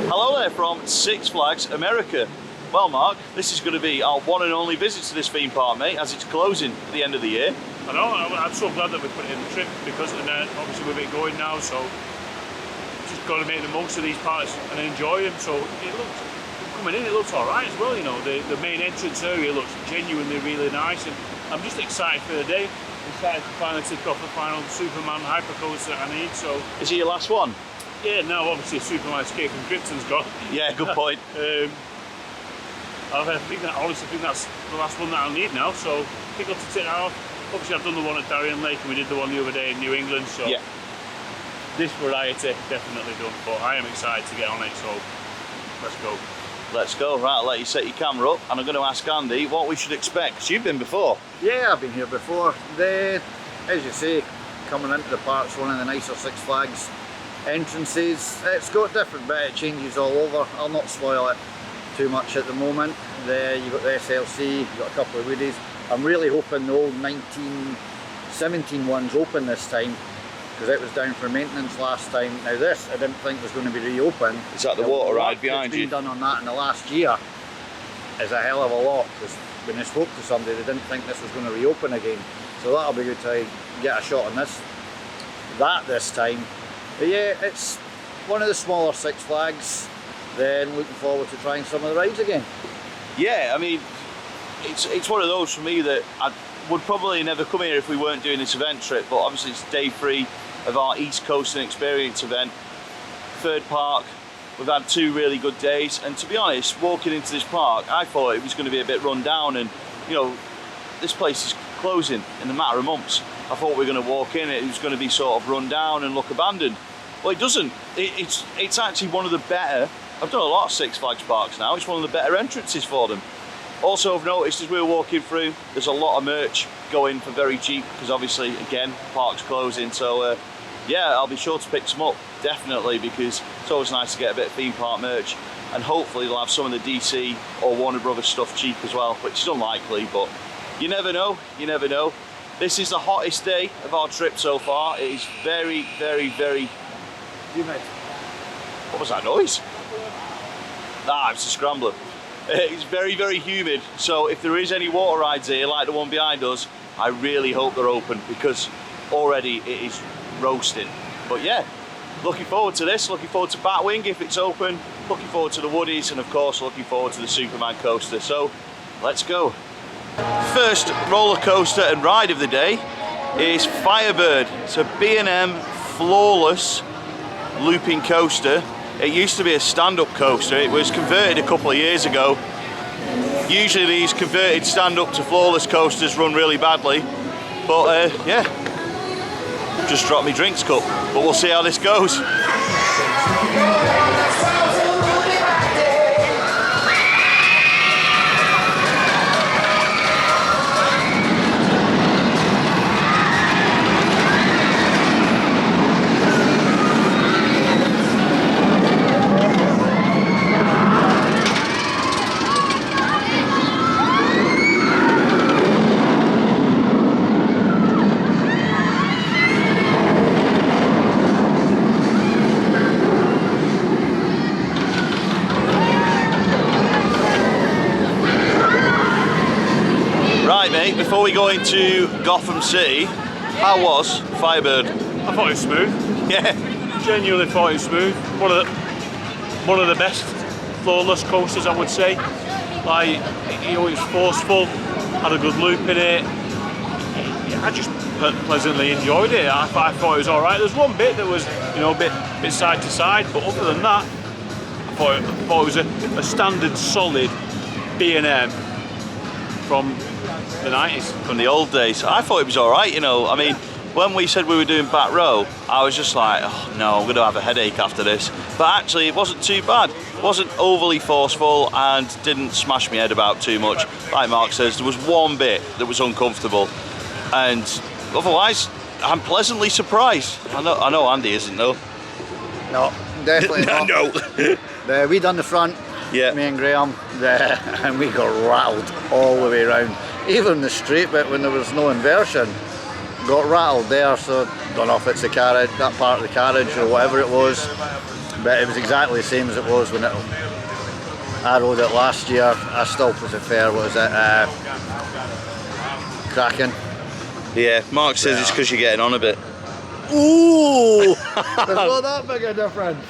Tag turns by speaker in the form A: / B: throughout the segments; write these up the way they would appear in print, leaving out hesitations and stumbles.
A: Hello there from Six Flags America. Well, Mark, this is going to be our one and only visit to this theme park, mate, as it's closing at the end of the year.
B: I know, I'm so glad that we put it in the trip because obviously with it going now, so just got to make the most of these parks and enjoy them. So it looks, coming in, it looks alright as well, you know, the main entrance area looks genuinely really nice, and I'm just excited for the day. Excited to finally tick off the final Superman hypercoaster that I need. So
A: is it your last one?
B: Yeah, now obviously Superman Escape from Krypton's gone.
A: Yeah, good point.
B: I honestly think that's the last one that I'll need now, so pick up to tick that off. Obviously I've done the one at Darien Lake and we did the one the other day in New England, so yeah, this variety definitely done, but I am excited to get on it, so let's go.
A: Let's go. Right, I'll let you set your camera up and I'm going to ask Andy what we should expect, because you've been before.
C: Yeah, I've been here before. As you say, coming into the park's one of the nicer Six Flags entrances. It's got different bit, it changes all over. I'll not spoil it too much at the moment. You've got the SLC, you've got a couple of Woodies. I'm really hoping the old 1917 one's open this time, because it was down for maintenance last time. Now this, I didn't think was going to be reopened.
A: Is that the water ride behind you?
C: What's been done on that in the last year is a hell of a lot, because when I spoke to somebody, they didn't think this was going to reopen again. So that'll be good to get a shot on this time. But yeah, it's one of the smaller Six Flags. Then looking forward to trying some of the rides again.
A: Yeah, I mean, it's one of those for me that I would probably never come here if we weren't doing this event trip, but obviously it's day 3 of our East Coast and Experience event. Third park, we've had 2 really good days, and to be honest, walking into this park, I thought it was going to be a bit run down, and you know, this place is closing in a matter of months. I thought we were going to walk in, it was going to be sort of run down and look abandoned. Well, it doesn't. It's actually one of the better, I've done a lot of Six Flags parks now, it's one of the better entrances for them. Also, I've noticed as we were walking through, there's a lot of merch going for very cheap, because obviously, again, park's closing, so yeah, I'll be sure to pick some up, definitely, because it's always nice to get a bit of theme park merch, and hopefully they'll have some of the DC or Warner Brothers stuff cheap as well, which is unlikely, but you never know, you never know. This is the hottest day of our trip so far. It is very, very, very humid. What was that noise? Ah, it's a scrambler. It's very, very humid, so if there is any water rides here, like the one behind us, I really hope they're open, because already it is roasting. But yeah, looking forward to this, looking forward to Batwing if it's open, looking forward to the Woodies, and of course looking forward to the Superman coaster, so let's go. First roller coaster and ride of the day is Firebird. It's a B&M flawless looping coaster. It used to be a stand-up coaster. It was converted a couple of years ago. Usually these converted stand-up to flawless coasters run really badly, but yeah, just dropped me drinks cup, but we'll see how this goes. Before we go into Gotham City, how was Firebird?
B: I thought it was smooth.
A: Yeah.
B: Genuinely thought it was smooth. One of the best flawless coasters, I would say. Like, you know, it was forceful, had a good loop in it. I just pleasantly enjoyed it. I thought it was alright. There's one bit that was, you know, a bit side to side, but other than that, I thought it was a standard solid B&M from the 90s.
A: From the old days. I thought it was alright, you know. I mean, when we said we were doing back row, I was just like, oh no, I'm going to have a headache after this. But actually, it wasn't too bad. It wasn't overly forceful and didn't smash my head about too much. Like Mark says, there was one bit that was uncomfortable, and otherwise, I'm pleasantly surprised. I know Andy isn't though.
C: No, definitely not.
A: No.
C: We done the front,
A: yeah.
C: Me and Graham, and we got rattled all the way around. Even the straight bit when there was no inversion got rattled there, so don't know if it's the carriage, that part of the carriage or whatever it was. but it was exactly the same as it was when I rode it last year. I still prefer, what is it, Kraken.
A: Yeah, Mark says it's because you're getting on a bit.
C: Ooh! There's not that big a difference.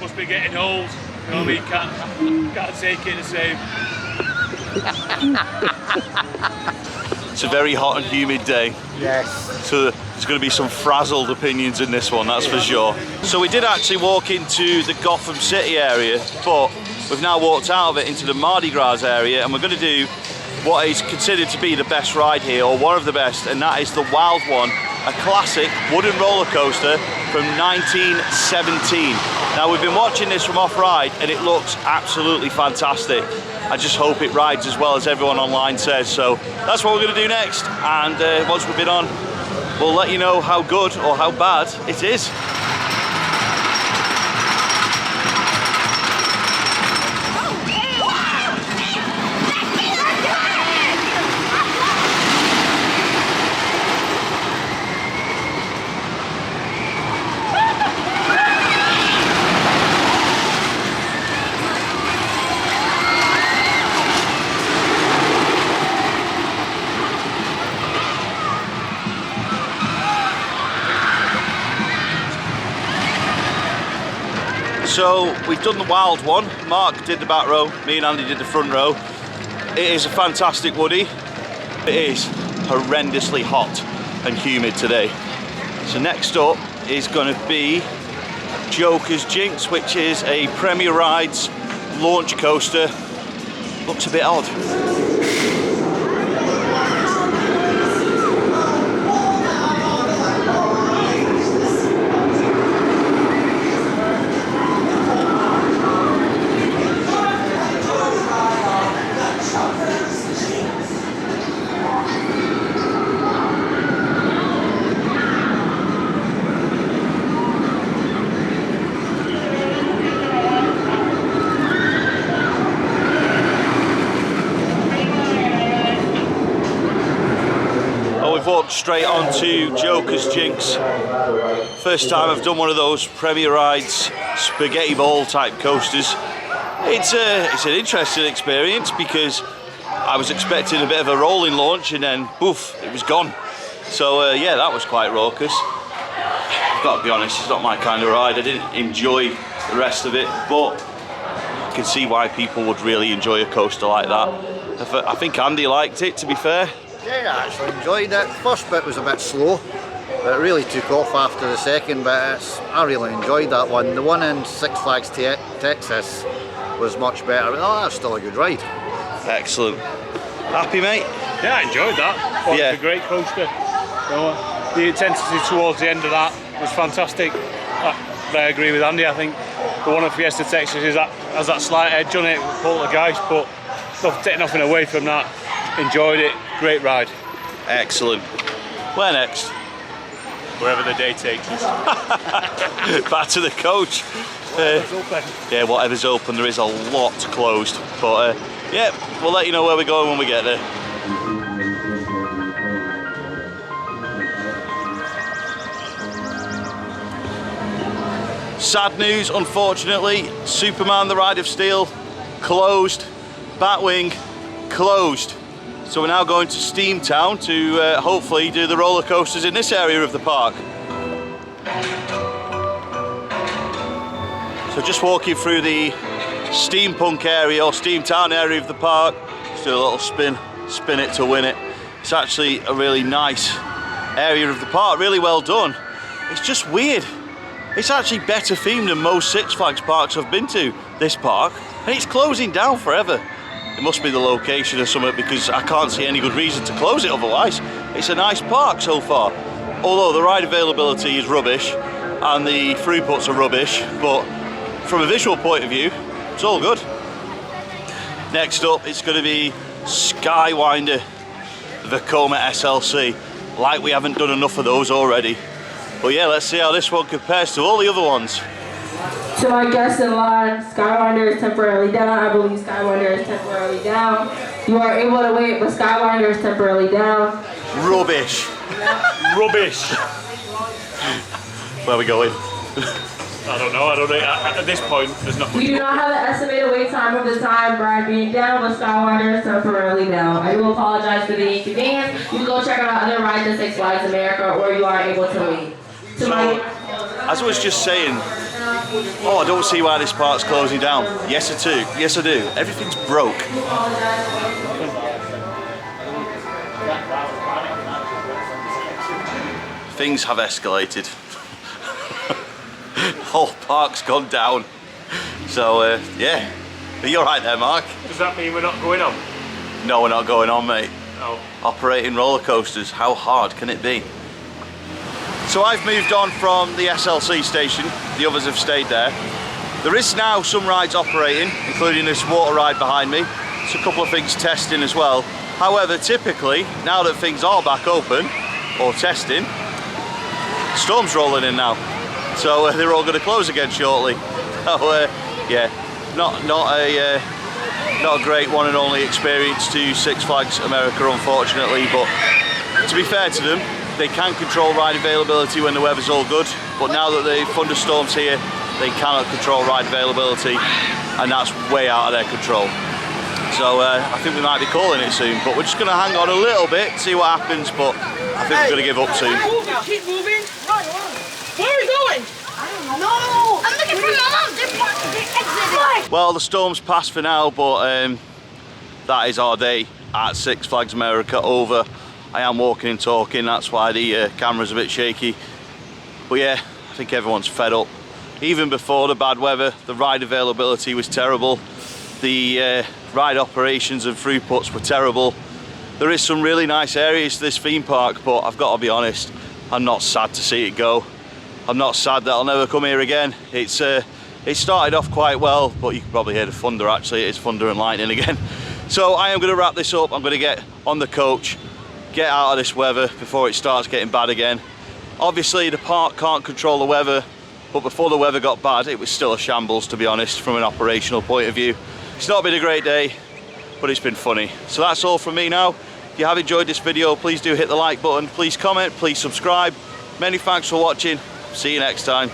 B: Must be getting old. You know what I mean? Can't take it the same.
A: It's a very hot and humid day.
C: Yes.
A: So there's going to be some frazzled opinions in this one, that's for sure. So we did actually walk into the Gotham City area, but we've now walked out of it into the Mardi Gras area, and we're going to do what is considered to be the best ride here, or one of the best, and that is the Wild One, a classic wooden roller coaster from 1917. Now we've been watching this from off-ride and it looks absolutely fantastic. I just hope it rides as well as everyone online says. So that's what we're going to do next, and once we've been on, we'll let you know how good or how bad it is. So we've done the Wild One. Mark did the back row, me and Andy did the front row. It is a fantastic woody. It is horrendously hot and humid today. So next up is going to be Joker's Jinx, which is a Premier Rides launch coaster. Looks a bit odd. Walked straight on to Joker's Jinx. First time I've done one of those Premier Rides spaghetti ball type coasters. It's an interesting experience because I was expecting a bit of a rolling launch and then poof, it was gone. So yeah, that was quite raucous. I've got to be honest, it's not my kind of ride. I didn't enjoy the rest of it, but I can see why people would really enjoy a coaster like that. I think Andy liked it, to be fair.
C: Yeah, I actually enjoyed it. The first bit was a bit slow, but it really took off after the second bit. I really enjoyed that one. The one in Six Flags Texas was much better. Oh, that's still a good ride.
A: Excellent. Happy, mate?
B: Yeah, I enjoyed that. Thought it was a great coaster. You know, the intensity towards the end of that was fantastic. I agree with Andy. I think the one at Fiesta Texas has that slight edge on it with poltergeist, but taking nothing away from that. Enjoyed it. Great ride.
A: Excellent. Where next?
B: Wherever the day takes us.
A: Back to the coach.
B: Whatever's open.
A: Yeah, whatever's open. There is a lot closed. But yeah, we'll let you know where we're going when we get there. Sad news, unfortunately. Superman the Ride of Steel closed. Batwing closed. So we're now going to Steamtown to hopefully do the roller coasters in this area of the park. So just walking through the steampunk area or Steamtown area of the park. Just do a little spin it to win it. It's actually a really nice area of the park, really well done. It's just weird. It's actually better themed than most Six Flags parks I've been to, this park, and it's closing down forever. It must be the location or something because I can't see any good reason to close it otherwise. It's a nice park so far. Although the ride availability is rubbish and the throughputs are rubbish, but from a visual point of view, it's all good. Next up, it's going to be Skywinder, the Vekoma SLC. Like we haven't done enough of those already. But yeah, let's see how this one compares to all the other ones.
D: To my guests in line, Skywinder is temporarily down. I believe Skywinder is temporarily down. You are able to wait, but Skywinder is temporarily down.
A: Rubbish.
B: Rubbish.
A: Where are we going?
B: I don't know. At this point, there's nothing.
D: We do not have an estimated wait time of the time Brad being down, but Skywinder is temporarily down. I do apologize for the inconvenience. You can go check out other rides at Six Flags America, or you are able to wait.
A: So, as I was just saying, oh, I don't see why this park's closing down. Yes, I do. Yes, I do. Everything's broke. Things have escalated. Whole park's gone down. So, yeah. Are you alright there, Mark?
B: Does that mean we're not going on?
A: No, we're not going on, mate.
B: No.
A: Operating roller coasters, how hard can it be? So I've moved on from the SLC station, the others have stayed there. There is now some rides operating, including this water ride behind me. There's a couple of things testing as well. However, typically, now that things are back open, or testing, storm's rolling in now. So they're all going to close again shortly. So yeah, not a great one and only experience to Six Flags America, unfortunately, but to be fair to them, they can control ride availability when the weather's all good, but now that the thunderstorm's here, they cannot control ride availability, and that's way out of their control. So I think we might be calling it soon, but we're just going to hang on a little bit, see what happens, but I think we're going to give up soon.
E: Keep moving. Run. Where are we going? I don't know. No! I'm looking for my mom. They're exiting.
A: Well, the storm's passed for now, but that is our day at Six Flags America over. I am walking and talking, that's why the camera's a bit shaky. But yeah, I think everyone's fed up. Even before the bad weather, the ride availability was terrible. The ride operations and throughputs were terrible. There is some really nice areas to this theme park, but I've got to be honest, I'm not sad to see it go. I'm not sad that I'll never come here again. It started off quite well, but you can probably hear the thunder actually. It is thunder and lightning again. So I am going to wrap this up. I'm going to get on the coach, get out of this weather before it starts getting bad again. Obviously the park can't control the weather, but before the weather got bad, it was still a shambles, to be honest, from an operational point of view. It's not been a great day, but it's been funny. So that's all from me now. If you have enjoyed this video, please do hit the like button, please comment, please subscribe. Many thanks for watching. See you next time.